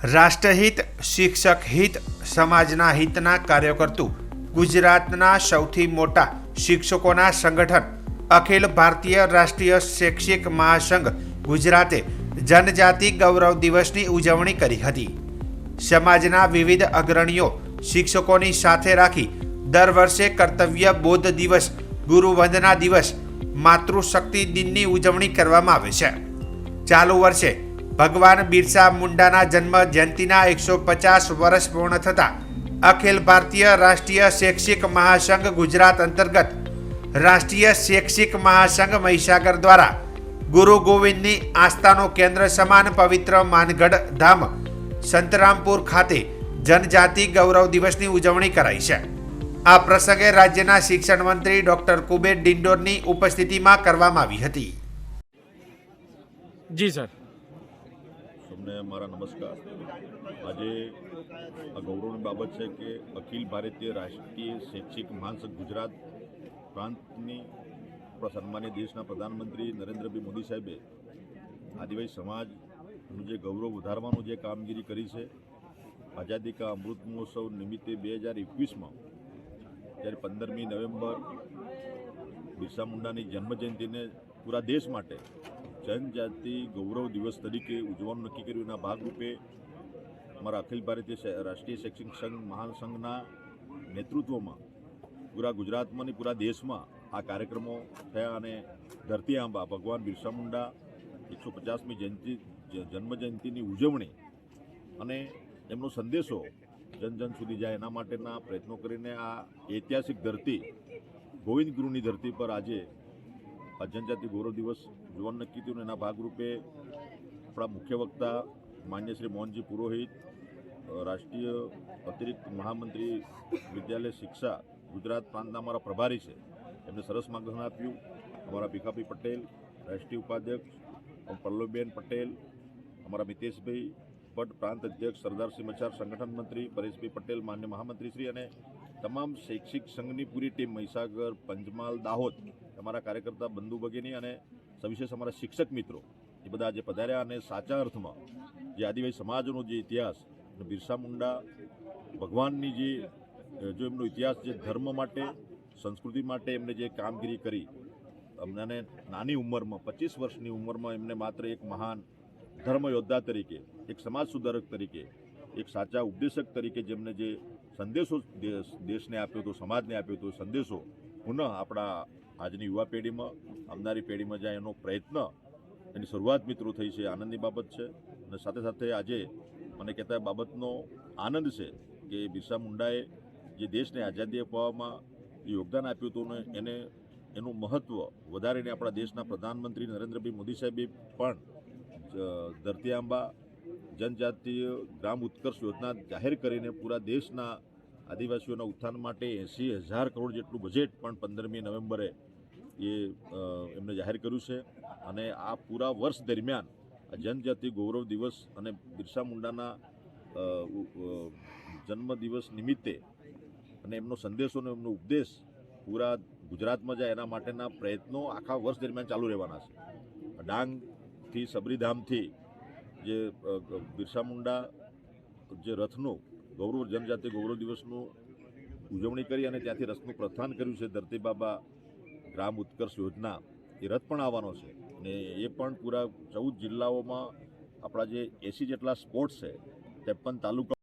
રાષ્ટ્રહિત, શિક્ષક હિત, સમાજના હિતના કાર્યો કરતું ગુજરાતના સૌથી મોટા શિક્ષકોના સંગઠન અખિલ ભારતીય રાષ્ટ્રીય શૈક્ષિક મહાસંઘ ગુજરાતે જનજાતિ ગૌરવ દિવસની ઉજવણી કરી હતી। સમાજના વિવિધ અગ્રણીઓ શિક્ષકોની સાથે રાખી દર વર્ષે કર્તવ્ય બોધ દિવસ, ગુરુ વંદના દિવસ, માતૃશક્તિ દિનની ઉજવણી કરવામાં આવે છે। ચાલુ વર્ષે ભગવાન બિરસા મુંડાના જન્મ જયંતિના 150 વર્ષ પૂર્ણ થતા અખિલ ભારતીય રાષ્ટ્રીય શૈક્ષિક મહાસંઘ ગુજરાત અંતર્ગત રાષ્ટ્રીય શૈક્ષિક મહાસંઘ મહીસાગર દ્વારા ગુરુ ગોવિંદની આસ્થાનું કેન્દ્ર સમાન પવિત્ર માનગઢ ધામ સંતરામપુર ખાતે જનજાતિ ગૌરવ દિવસની ઉજવણી કરાઈ છે। આ પ્રસંગે રાજ્યના શિક્ષણ મંત્રી ડોક્ટર કુબેર ડિંડોરની ઉપસ્થિતિમાં કરવામાં આવી હતી। જી સર, તમને મારા નમસ્કાર। આજે આ ગૌરવની બાબત છે કે અખિલ ભારતીય રાષ્ટ્રીય શૈક્ષિક મહાસંઘ ગુજરાત પ્રાંતની સન્માનીય દેશના પ્રધાનમંત્રી નરેન્દ્રભાઈ મોદી સાહેબે આદિવાસી સમાજનું જે ગૌરવ વધારવાનું જે કામગીરી કરી છે, આઝાદી કા અમૃત મહોત્સવ નિમિત્તે 2021માં જ્યારે 15મી નવેમ્બર બિરસા મુંડાની જન્મજયંતિને પૂરા દેશ માટે જનજાતિ ગૌરવ દિવસ તરીકે ઉજવવાનું નક્કી કર્યું। એના ભાગરૂપે અમારા અખિલ ભારતીય રાષ્ટ્રીય શૈક્ષિક સંઘ મહાસંઘના નેતૃત્વમાં પૂરા ગુજરાતમાં અને પૂરા દેશમાં આ કાર્યક્રમો થયા અને ધરતી આંબા ભગવાન બિરસા મુંડા 150મી જન્મજયંતિની ઉજવણી અને એમનો સંદેશો જન જન સુધી જાય એના માટેના પ્રયત્નો કરીને આ ઐતિહાસિક ધરતી ગોવિંદ ગુરુની ધરતી પર આજે જનજાતિ ગૌરવ દિવસ ઉજવવાનું નક્કી થયું। એના ભાગરૂપે આપણા મુખ્ય વક્તા માન્ય શ્રી મોહનજી પુરોહિત, રાષ્ટ્રીય અતિરિક્ત મહામંત્રી વિદ્યાલય શિક્ષા ગુજરાત પ્રાંતના અમારા પ્રભારી છે, એમને સરસ માર્ગદર્શન આપ્યું। અમારા ભીખાભાઈ પટેલ, રાષ્ટ્રીય ઉપાધ્યક્ષ પલ્લવબેન પટેલ, અમારા મિતેશભાઈ ભટ્ટ પ્રાંત અધ્યક્ષ, સરદારસિંહ મચાર સંગઠન મંત્રી પરેશભાઈ પટેલ, માન્ય મહામંત્રીશ્રી અને તમામ શૈક્ષિક સંઘની પૂરી ટીમ મહીસાગર, પંચમહાલ, દાહોદ, અમારા કાર્યકર્તા બંધુ ભગીની અને સવિશેષ અમારા શિક્ષક મિત્રો એ બધા આજે પધાર્યા અને સાચા અર્થમાં જે આદિવાસી સમાજનો જે ઇતિહાસ, બિરસા મુંડા ભગવાનની જો એમનો ઇતિહાસ જે ધર્મ માટે, સંસ્કૃતિ માટે એમને જે કામગીરી કરી, અમને નાની ઉંમરમાં 25 વર્ષની ઉંમરમાં એમને માત્ર એક મહાન ધર્મ યોદ્ધા તરીકે, એક સમાજ સુધારક તરીકે, એક સાચા ઉપદેશક તરીકે જેમને જે સંદેશો દેશને આપ્યો હતો, સમાજને આપ્યો હતો, સંદેશો પુનઃ આપણા આજની યુવા પેઢીમાં, આવનારી પેઢીમાં જાય એનો પ્રયત્ન, એની શરૂઆત મિત્રો થઈ છે, આનંદની બાબત છે। અને સાથે સાથે આજે મને કહેતા બાબતનો આનંદ છે કે બિરસા મુંડાએ જે દેશને આઝાદી અપાવવામાં યોગદાન આપ્યું હતું ને એનું મહત્ત્વ વધારીને આપણા દેશના પ્રધાનમંત્રી નરેન્દ્રભાઈ મોદી સાહેબે પણ ધરતી આંબા જનજાતીય ગ્રામ ઉત્કર્ષ યોજના જાહેર કરીને પૂરા દેશના આદિવાસીઓના ઉત્થાન માટે 80,000 કરોડ જેટલું બજેટ પણ 15મી નવેમ્બરે એમને જાહેર કર્યું છે। અને આ પૂરા વર્ષ દરમિયાન આ જનજાતિ ગૌરવ દિવસ અને બિરસા મુંડાના જન્મદિવસ નિમિત્તે અને એમનો સંદેશો અને એમનો ઉપદેશ પૂરા ગુજરાતમાં જાય એના માટેના પ્રયત્નો આખા વર્ષ દરમિયાન ચાલુ રહેવાના છે। ડાંગથી સબરીધામથી જે બિરસા મુંડા જે રથનું ગૌરવ જનજાતિ ગૌરવ દિવસનું ઉજવણી કરી અને ત્યાંથી રથનું પ્રસ્થાન કર્યું છે ધરતી બાબા ગ્રામ ઉત્કર્ષ યોજના, એ રથ પણ આવવાનો છે અને એ પણ પૂરા 14 જિલ્લાઓમાં આપણા જે 80 જેટલા સ્પોર્ટ્સ છે, 53 તાલુકા